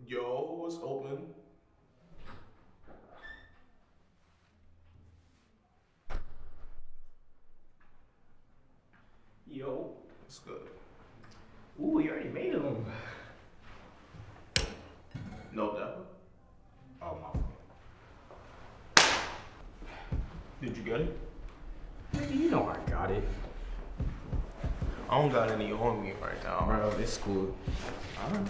Yo, what's open? Yo. What's good? Ooh, you already made them. No doubt. Oh, my fault. Did you get it? Nigga, you know I got it. I don't got any on me right now. Bro, it's cool. Alright.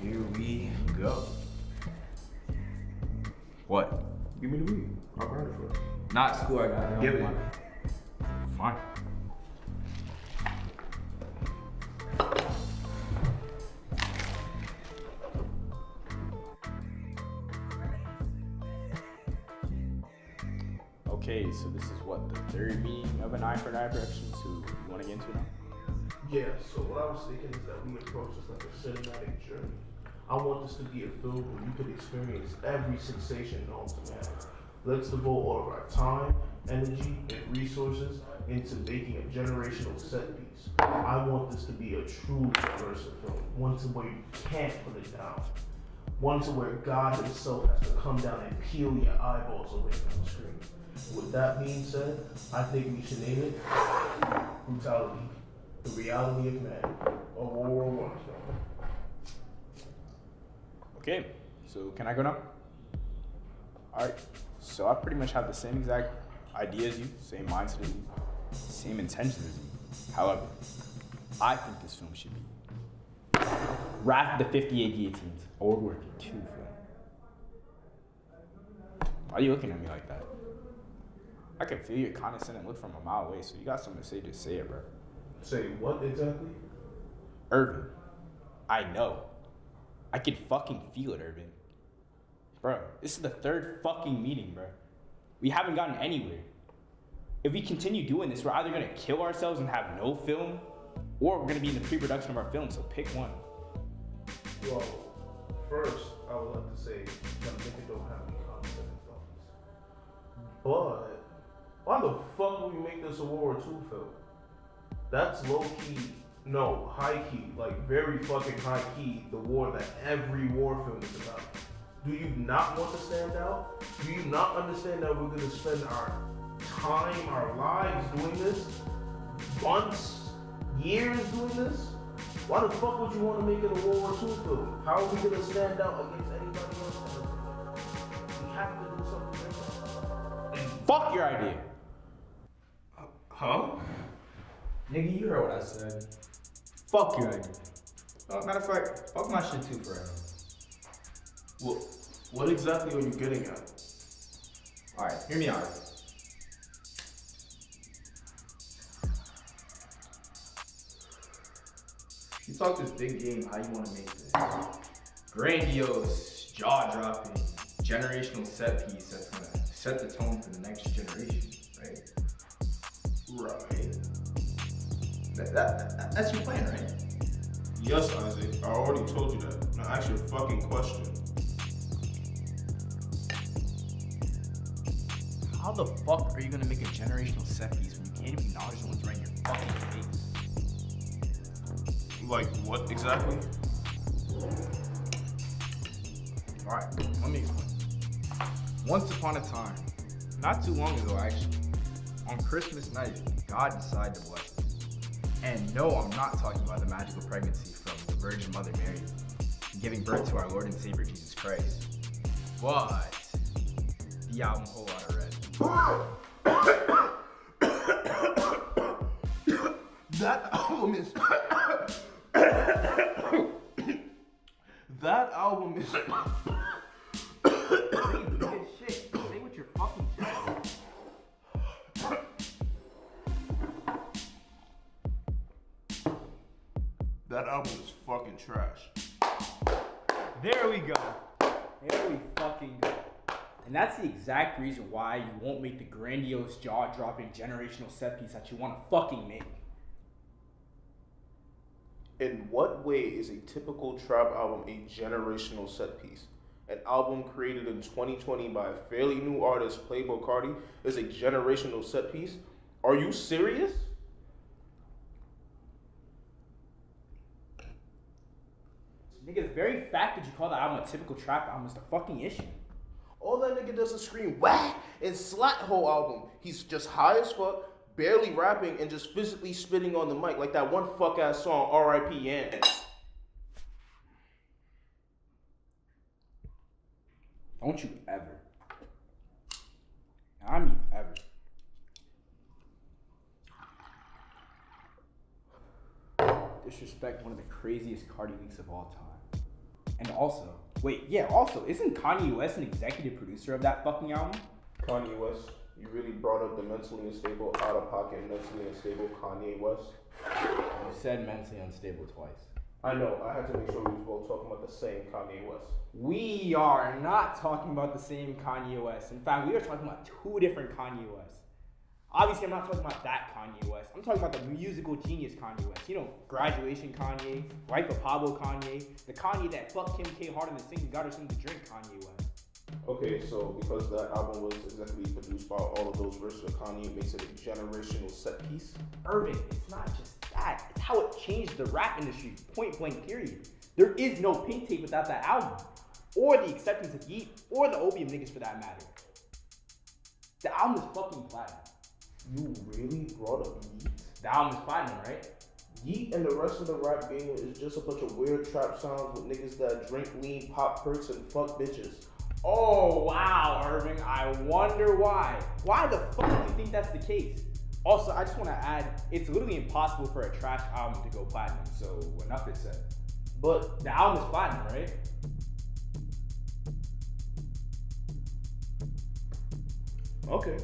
Here we go. What? Give me the weed. I'll grind it for you. Not school, I got it. Give it. Fine. Okay, so this is what, the third meeting of an eye for an eye production, so you want to get into it now? Yeah, so what I was thinking is that we approach this like a cinematic journey. I want this to be a film where you could experience every sensation known to man. Let's devote all of our time, energy, and resources into making a generational set piece. I want this to be a truly immersive film, one to where you can't put it down. One to where God himself has to come down and peel your eyeballs away from the screen. With that being said, I think we should name it Brutality, the Reality of Man, a World War I film. Okay, so can I go now? Alright, so I pretty much have the same exact idea as you, same mindset as you, same intentions as you. However, I think this film should be Wrath of the 58 Guillotines, a World War II film. Why are you looking at me like that? I can feel your condescending look from a mile away, so you got something to say, just say it, bro. Say what exactly? Irvin, I know. I can fucking feel it, Irvin. Bro, this is the third fucking meeting, bro. We haven't gotten anywhere. If we continue doing this, we're either gonna kill ourselves and have no film, or we're gonna be in the pre-production of our film, so pick one. Well, first, I would like to say that I think it don't have any concept in thoughts. But why the fuck would we make this a World War II film? That's low key, no, high key, like very fucking high key, the war that every war film is about. Do you not want to stand out? Do you not understand that we're gonna spend our time, our lives doing this? Months, years doing this? Why the fuck would you want to make it a World War II film? How are we gonna stand out against anybody else? We have to do something different. Fuck your idea. Huh? Nigga, you heard what I said. Fuck your idea. Oh, matter of fact, fuck my shit too forever. Well, what exactly are you getting at? Alright, hear me out. You talk this big game how you want to make this grandiose, jaw-dropping, generational set piece that's gonna set the tone for the next generation, right? Right. That's your plan, right? Yes, Isaac. I already told you that. Now ask your fucking question. How the fuck are you gonna make a generational set piece when you can't even acknowledge the ones right in your fucking face? Like what exactly? Alright, let me explain. Once upon a time, not too long ago actually, on Christmas night, God decided to bless us. And no, I'm not talking about the magical pregnancy from the Virgin Mother Mary giving birth to our Lord and Savior Jesus Christ, but the album Whole Lotta Red. That album is. That album is. Shit, say what you're fucking saying. That album is fucking trash. There we go. There we fucking go. And that's the exact reason why you won't make the grandiose, jaw-dropping, generational set piece that you want to fucking make. In what way is a typical trap album a generational set piece? An album created in 2020 by a fairly new artist, Playboi Carti, is a generational set piece? Are you serious? Nigga, the very fact that you call the album a typical trap album is the fucking issue. All that nigga does is scream whack and slat whole album. He's just high as fuck, barely rapping, and just physically spitting on the mic like that one fuck ass song, R.I.P. Yance. Don't you ever. I mean ever. Disrespect one of the craziest Cardi leaks of all time. And also, isn't Kanye West an executive producer of that fucking album? Kanye West, you really brought up the mentally unstable, out of pocket, mentally unstable Kanye West. You said mentally unstable twice. I know, I had to make sure we was both talking about the same Kanye West. We are not talking about the same Kanye West. In fact, we are talking about two different Kanye Wests. Obviously, I'm not talking about that Kanye West. I'm talking about the musical genius Kanye West. You know, Graduation Kanye, Right for Pablo Kanye, the Kanye that fucked Kim K harder than singing got her something to drink Kanye West. Okay, so because that album was exactly produced by all of those verses of Kanye, makes it a generational set piece? Irvin, it's not just that. It's how it changed the rap industry, point blank period. There is no Pink Tape without that album. Or the acceptance of Yeet, or the Opium Niggas for that matter. The album is fucking platinum. You really brought up Yeet? The album is platinum, right? Yeet and the rest of the rap game is just a bunch of weird trap sounds with niggas that drink lean, pop perks, and fuck bitches. Oh, wow, Irving. I wonder why. Why the fuck do you think that's the case? Also, I just want to add, it's literally impossible for a trash album to go platinum, so enough is said. But the album is platinum, right? Okay.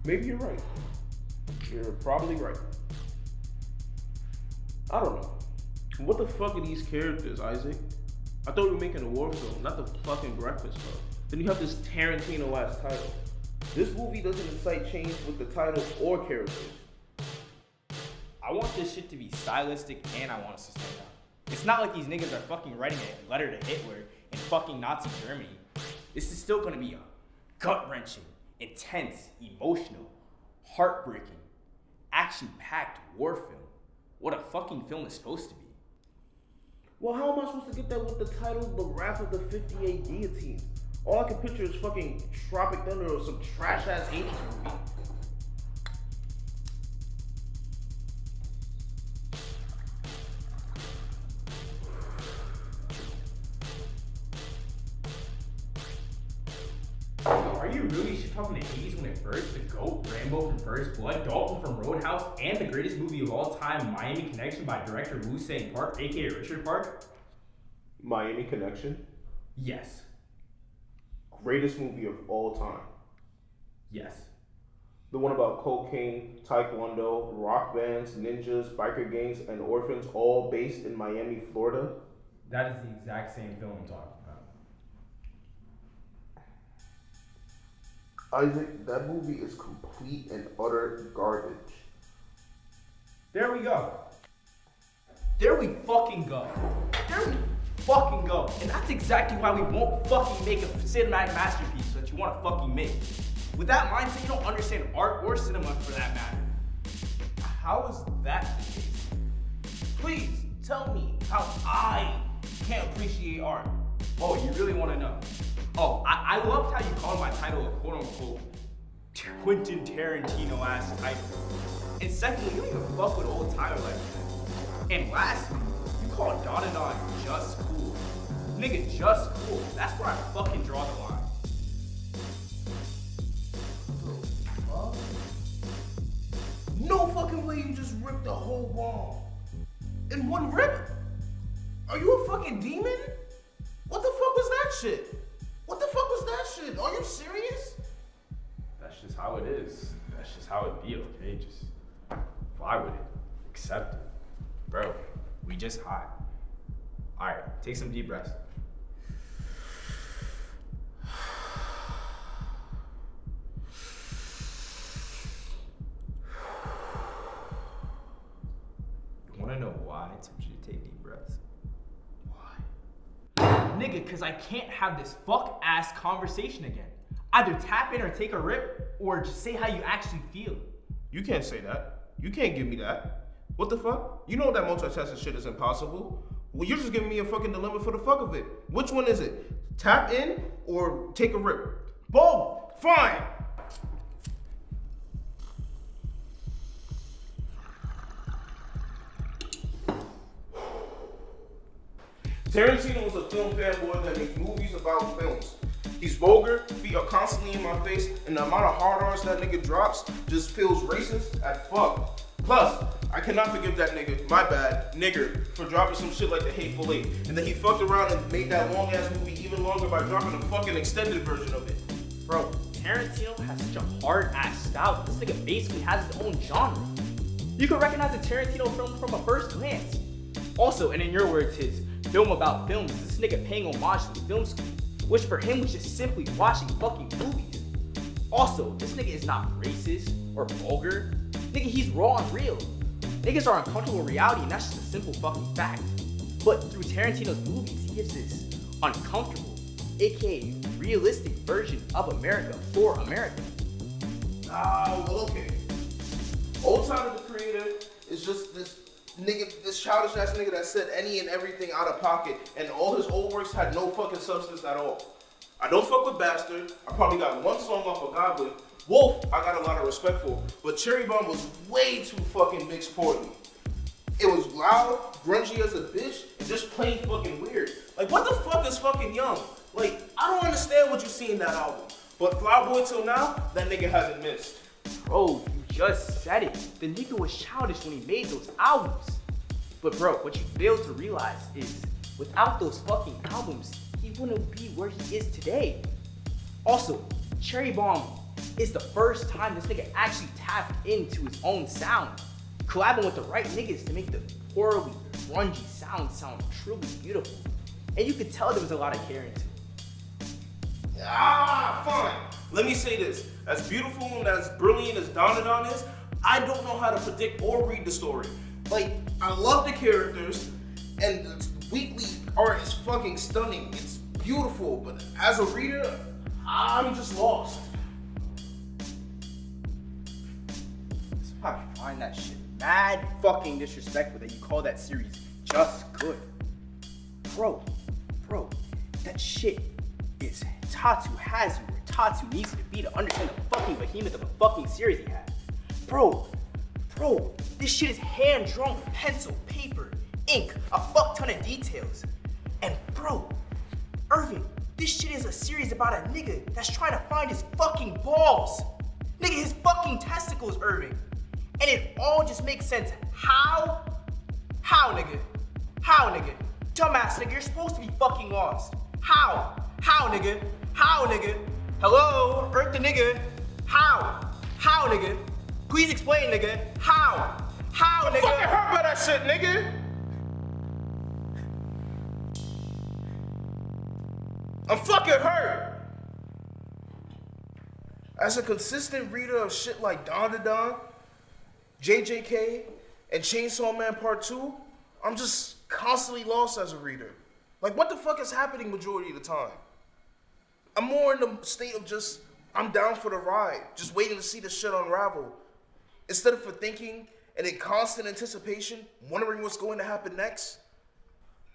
Maybe you're right. You're probably right. I don't know. What the fuck are these characters, Isaac? I thought we were making a war film, not the fucking Breakfast Club. Then you have this Tarantino-ass title. This movie doesn't incite change with the titles or characters. I want this shit to be stylistic and I want us to stand out. It's not like these niggas are fucking writing a letter to Hitler in fucking Nazi Germany. This is still gonna be a gut-wrenching, intense, emotional, heartbreaking, action-packed war film. What a fucking film is supposed to be. Well, how am I supposed to get that with the title The Wrath of the 58 Guillotines? All I can picture is fucking Tropic Thunder or some trash-ass 80s movie. Are you really shit talking the 80s when it first? The GOAT, Rambo from First Blood, Dalton from Roadhouse, and the greatest movie of all time, Miami Connection by director Wu Sang Park, aka Richard Park? Miami Connection? Yes. Greatest movie of all time. Yes. The one about cocaine, taekwondo, rock bands, ninjas, biker gangs, and orphans, all based in Miami, Florida. That is the exact same film I'm talking about. Isaac, that movie is complete and utter garbage. There we go. There we fucking go. There we fucking go. And that's exactly why we won't fucking make a cinematic masterpiece that you want to fucking make. With that mindset, you don't understand art or cinema for that matter. How is that the case? Please tell me how I can't appreciate art. Oh, you really want to know? Oh, I loved how you called my title a quote-unquote Quentin Tarantino-ass title. And secondly, you don't even fuck with old Tyler like that. And lastly, you called Don and Don just cool. Nigga, just cool. That's where I fucking draw the line. No fucking way you just ripped the whole wall in one rip. Are you a fucking demon? What the fuck was that shit? What the fuck was that shit? Are you serious? That's just how it is. That's just how it be, okay? Just fly with it. Accept it. Bro, we just high. Alright, take some deep breaths. You wanna know why I told you to take deep breaths? Why? nigga, because I can't have this fuck ass conversation again. Either tap in or take a rip, or just say how you actually feel. You can't say that. You can't give me that. What the fuck? You know that multitasking shit is impossible. Well, you're just giving me a fucking dilemma for the fuck of it. Which one is it? Tap in or take a rip? Both! Fine. Tarantino is a film fanboy that makes movies about films. He's vulgar, feet are constantly in my face, and the amount of hard R's that nigga drops just feels racist as fuck. Plus, I cannot forgive that nigga, my bad, nigger, for dropping some shit like The Hateful Eight, and then he fucked around and made that long ass movie even longer by dropping a fucking extended version of it. Bro, Tarantino has such a hard ass style. This nigga basically has his own genre. You can recognize a Tarantino film from a first glance. Also, and in your words, his film about films is this nigga paying homage to the film school, which for him was just simply watching fucking movies. Also, this nigga is not racist or vulgar. Nigga, he's raw and real. Niggas are uncomfortable with reality, and that's just a simple fucking fact. But through Tarantino's movies, he gives this uncomfortable, aka realistic version of America for America. Well, okay. Old Tyler the Creator is just this nigga, this childish ass nigga that said any and everything out of pocket, and all his old works had no fucking substance at all. I don't fuck with Bastard. I probably got one song off of Goblin. Wolf, I got a lot of respect for, but Cherry Bomb was way too fucking big sporty. It was loud, grungy as a bitch, and just plain fucking weird. Like, what the fuck is fucking Young? Like, I don't understand what you see in that album. But Flower Boy till now, that nigga hasn't missed. Bro, you just said it. The nigga was childish when he made those albums. But bro, what you fail to realize is without those fucking albums, he wouldn't be where he is today. Also, Cherry Bomb is the first time this nigga actually tapped into his own sound, collabing with the right niggas to make the poorly grungy sound truly beautiful. And you could tell there was a lot of care into it. Fine. Let me say this. As beautiful and as brilliant as Don is, I don't know how to predict or read the story. Like, I love the characters, and the weekly art is fucking stunning. It's beautiful, but as a reader, I'm just lost. I find that shit mad fucking disrespectful that you call that series just good. Bro, that shit is Tatsu has you where Tatsu needs you to be to understand the fucking behemoth of a fucking series he had. Bro, this shit is hand drawn with pencil, paper, ink, a fuck ton of details. And bro, Irving, this shit is a series about a nigga that's trying to find his fucking balls. Nigga, his fucking testicles, Irving. And it all just makes sense. How, nigga? How, nigga? Dumbass nigga, you're supposed to be fucking lost. How, nigga? How, nigga? Hello, Earth the nigga. How, nigga? Please explain, nigga. How, nigga? Fucking hurt by that shit, nigga. I'm fucking hurt. As a consistent reader of shit like Don to Don, JJK, and Chainsaw Man Part 2, I'm just constantly lost as a reader. Like, what the fuck is happening majority of the time? I'm more in the state of just, I'm down for the ride, just waiting to see the shit unravel. Instead of for thinking and in constant anticipation, wondering what's going to happen next,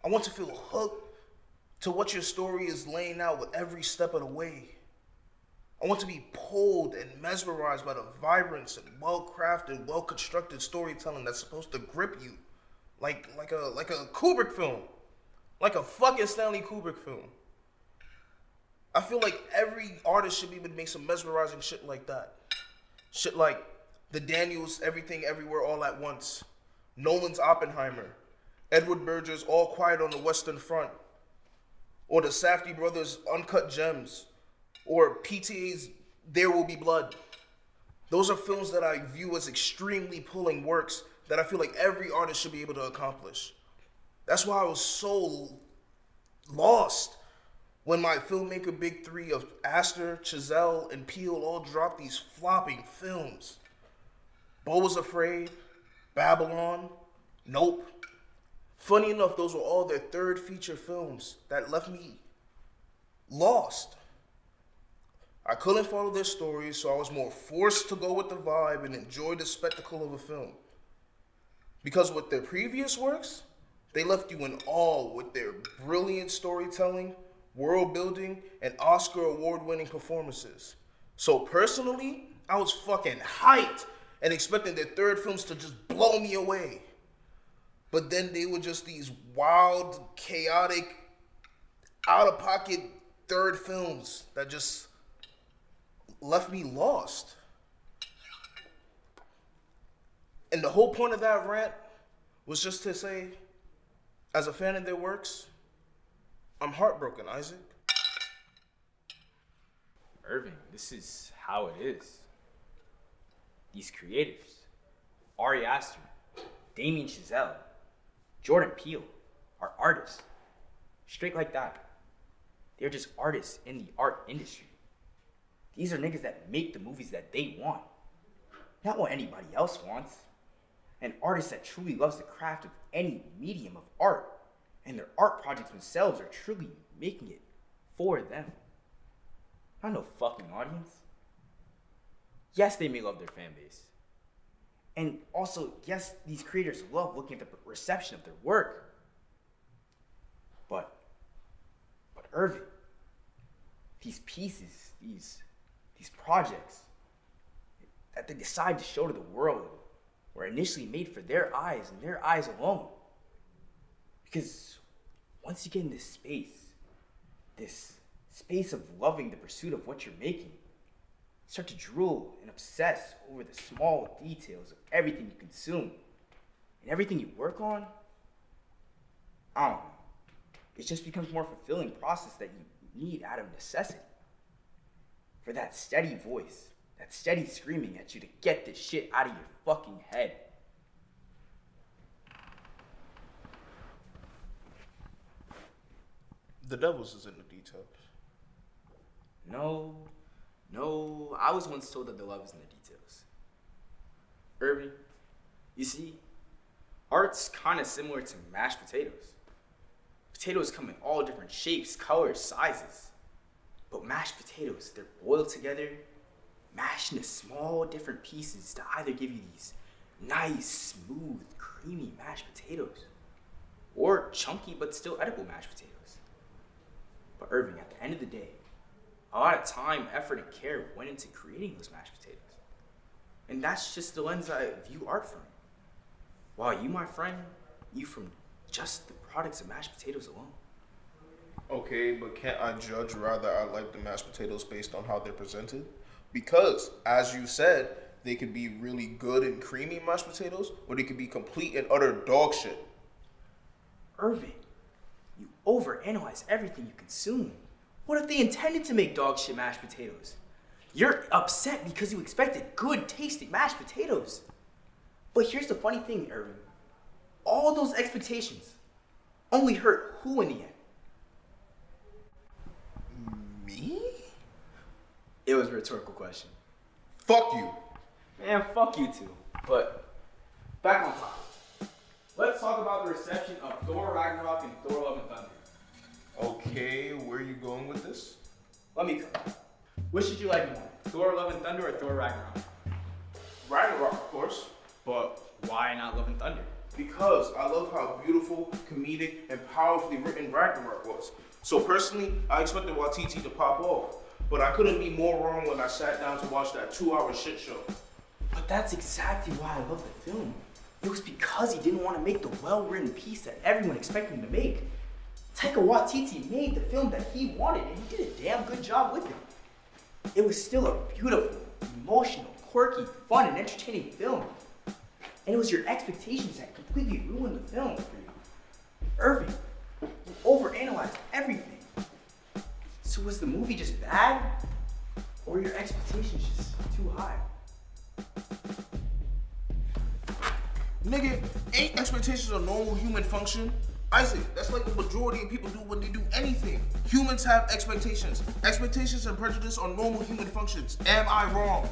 I want to feel hooked to what your story is laying out with every step of the way. I want to be pulled and mesmerized by the vibrance and well-crafted, well-constructed storytelling that's supposed to grip you, like a Kubrick film, like a fucking Stanley Kubrick film. I feel like every artist should be able to make some mesmerizing shit like that. Shit like the Daniels' Everything Everywhere All at Once, Nolan's Oppenheimer, Edward Berger's All Quiet on the Western Front, or the Safdie brothers' Uncut Gems, or PTA's There Will Be Blood. Those are films that I view as extremely pulling works that I feel like every artist should be able to accomplish. That's why I was so lost when my filmmaker big three of Aster, Chazelle, and Peele all dropped these flopping films. Beau Was Afraid, Babylon, Nope, Funny enough, those were all their third feature films that left me lost. I couldn't follow their stories, so I was more forced to go with the vibe and enjoy the spectacle of a film. Because with their previous works, they left you in awe with their brilliant storytelling, world building, and Oscar award-winning performances. So personally, I was fucking hyped and expecting their third films to just blow me away. But then they were just these wild, chaotic, out-of-pocket third films that just left me lost. And the whole point of that rant was just to say, as a fan of their works, I'm heartbroken, Isaac. Irving, this is how it is. These creatives, Ari Aster, Damien Chazelle, Jordan Peele, are artists. Straight like that. They're just artists in the art industry. These are niggas that make the movies that they want, not what anybody else wants. An artist that truly loves the craft of any medium of art, and their art projects themselves are truly making it for them. Not no fucking audience. Yes, they may love their fan base. And also, yes, these creators love looking at the reception of their work. But Irving, these pieces, these projects that they decide to show to the world were initially made for their eyes and their eyes alone. Because once you get in this space of loving the pursuit of what you're making, you start to drool and obsess over the small details of everything you consume and everything you work on. I don't know. It just becomes a more fulfilling process that you need out of necessity. For that steady voice, that steady screaming at you to get this shit out of your fucking head. The devil's is in the details. No, I was once told that the love is in the details. Irving, you see, art's kind of similar to mashed potatoes. Potatoes come in all different shapes, colors, sizes. But mashed potatoes, they're boiled together, mashed into small different pieces to either give you these nice, smooth, creamy mashed potatoes, or chunky but still edible mashed potatoes. But Irving, at the end of the day, a lot of time, effort, and care went into creating those mashed potatoes. And that's just the lens I view art from. While you, my friend, you from just the products of mashed potatoes alone. Okay, but can't I judge rather I like the mashed potatoes based on how they're presented? Because, as you said, they could be really good and creamy mashed potatoes, or they could be complete and utter dog shit. Irving, you overanalyze everything you consume. What if they intended to make dog shit mashed potatoes? You're upset because you expected good tasting mashed potatoes. But here's the funny thing, Irving. All those expectations only hurt who in the end? Me? It was a rhetorical question. Fuck you. Man, fuck you too. But back on topic. Let's talk about the reception of Thor Ragnarok and Thor Love and Thunder. Okay, where are you going with this? Let me come. Which should you like more? Thor Love and Thunder or Thor Ragnarok? Ragnarok, of course. But why not Love and Thunder? Because I love how beautiful, comedic, and powerfully written Ragnarok was. So personally, I expected Waititi to pop off. But I couldn't be more wrong when I sat down to watch that 2-hour shit show. But that's exactly why I love the film. It was because he didn't want to make the well-written piece that everyone expected him to make. Taika Waititi made the film that he wanted, and he did a damn good job with it. It was still a beautiful, emotional, quirky, fun, and entertaining film. And it was your expectations that completely ruined the film for you. Irving, you overanalyzed everything. So was the movie just bad? Or were your expectations just too high? Nigga, ain't expectations a normal human function? Isaac, that's like the majority of people do when they do anything. Humans have expectations. Expectations and prejudice are normal human functions. Am I wrong?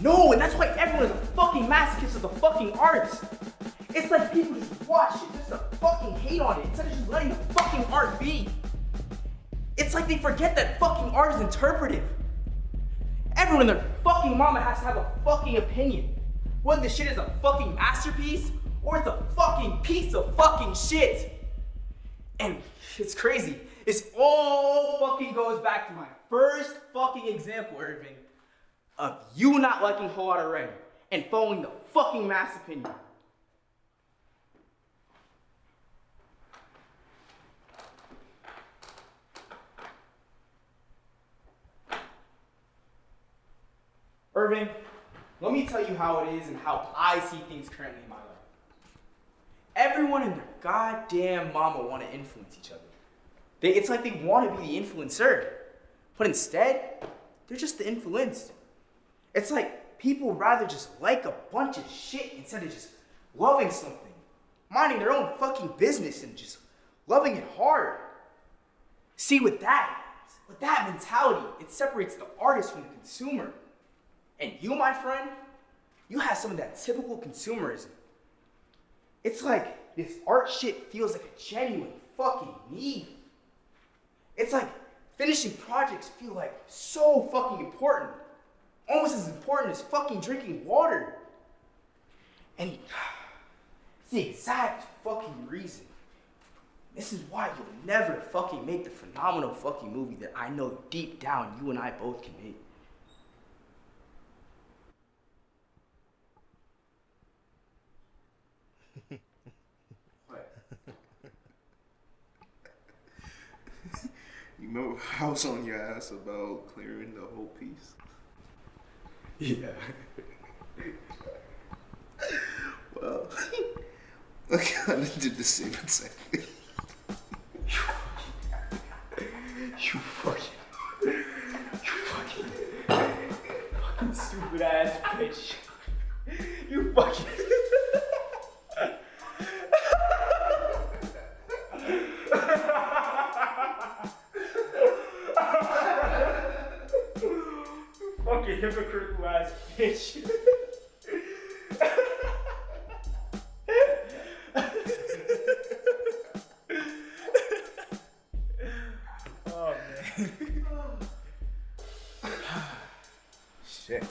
No, and that's why everyone is a fucking masochist of the fucking arts. It's like people just watch it just to fucking hate on it instead of just letting the fucking art be. It's like they forget that fucking art is interpretive. Everyone and their fucking mama has to have a fucking opinion. Whether this shit is a fucking masterpiece or it's a fucking piece of fucking shit. And it's crazy. This all fucking goes back to my first fucking example, Irving, of you not liking Whole Lotta Red and following the fucking mass opinion. Irving, let me tell you how it is and how I see things currently in my life. Everyone and their goddamn mama want to influence each other. It's like they want to be the influencer, but instead, they're just the influenced. It's like people rather just like a bunch of shit instead of just loving something, minding their own fucking business and just loving it hard. See, with that mentality, it separates the artist from the consumer. And you, my friend, you have some of that typical consumerism. It's like this art shit feels like a genuine fucking need. It's like finishing projects feel like so fucking important. Almost as important as fucking drinking water. And it's the exact fucking reason. This is why you'll never fucking make the phenomenal fucking movie that I know deep down you and I both can make. You remember I was on your ass about clearing the whole piece? Yeah. Well, I kind of did the same exact thing. You fucking stupid ass bitch. You fucking. Fucking hypocritical ass bitch. Oh man. Shit.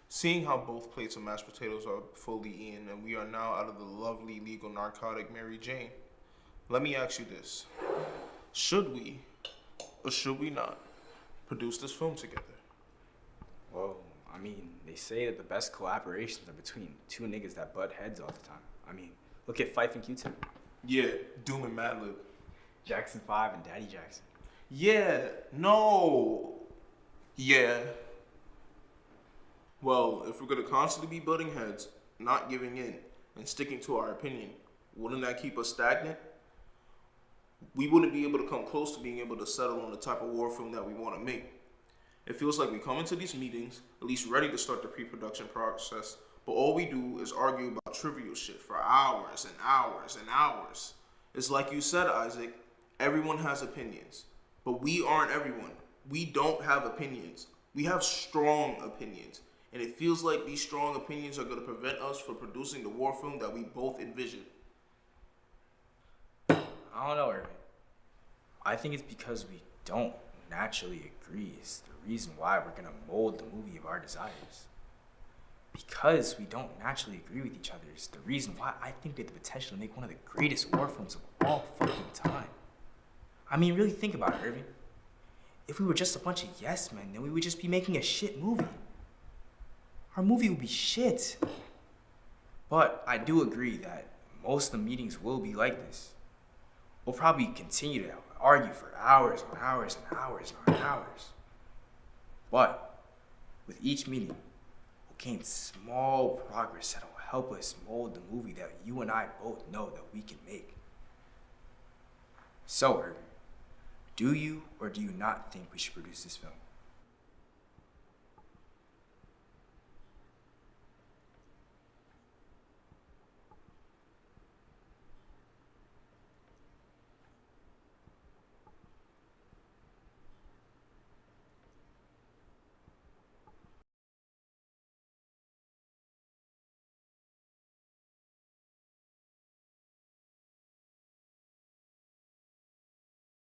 Seeing how both plates of mashed potatoes are fully eaten and we are now out of the lovely legal narcotic Mary Jane, let me ask you this. Should we, or should we not, produce this film together? Well, I mean, they say that the best collaborations are between two niggas that butt heads all the time. I mean, look at Phife and Q-Tip. Yeah, Doom and Madlib. Jackson 5 and Daddy Jackson. Yeah, no. Yeah. Well, if we're gonna constantly be butting heads, not giving in, and sticking to our opinion, wouldn't that keep us stagnant? We wouldn't be able to come close to being able to settle on the type of war film that we want to make. It feels like we come into these meetings, at least ready to start the pre-production process, but all we do is argue about trivial shit for hours and hours and hours. It's like you said, Isaac, everyone has opinions, but we aren't everyone. We don't have opinions. We have strong opinions. And it feels like these strong opinions are going to prevent us from producing the war film that we both envision. I don't know, Irving. I think it's because we don't naturally agree is the reason why we're gonna mold the movie of our desires. Because we don't naturally agree with each other is the reason why I think we have the potential to make one of the greatest war films of all fucking time. I mean, really think about it, Irving. If we were just a bunch of yes men, then we would just be making a shit movie. Our movie would be shit. But I do agree that most of the meetings will be like this. We'll probably continue to argue for hours and hours and hours and hours. But with each meeting, we'll gain small progress that will help us mold the movie that you and I both know that we can make. So, Irving, do you or do you not think we should produce this film?